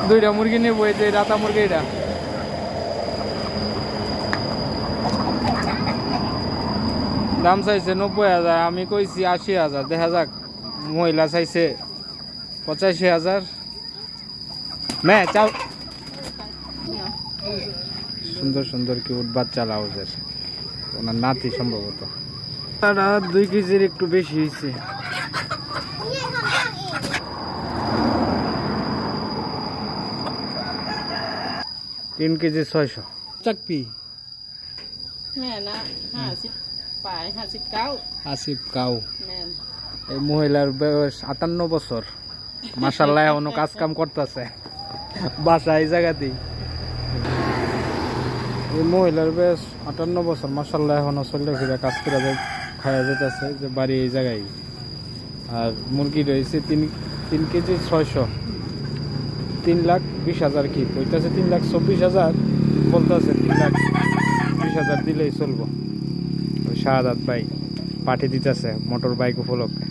দুইটা মুরগি নেবো, এই যে রাতা মুরগি। এটা দাম চাইছে 90,000, আমি কইছি 80,000। দেখা যাক, মহিলা চাইছে 85,000। মে চাও সুন্দর সুন্দর কিউট বাচ্চা লাউজের, ওনার নাতি সম্ভবত। তারা 2 কেজির একটু বেশি হয়েছে। তিন কেজি 600 চাকপি। আসিফ কাউ। এই মহিলার বয়স 58 বছর। মাশাআল্লাহ, এখনো কাজ কাম করতেছে বাসা এই জায়গাতেই। এই মহিলার বয়স 58 বছর, মাশাআল্লাহ, এখনো চলে ফিরে কাজ করে খাওয়া যেতেছে, যে বাড়ি এই জায়গায়। আর মুরগি রয়েছে 3 কেজি 600, 3,20,000 কি কইতাছে, 3,24,000 বলতেছে। 3,20,000 দিলেই চলবো। শাহাদাত ভাই পাঠিয়ে দিতেছে মোটর বাইক উপলক্ষে।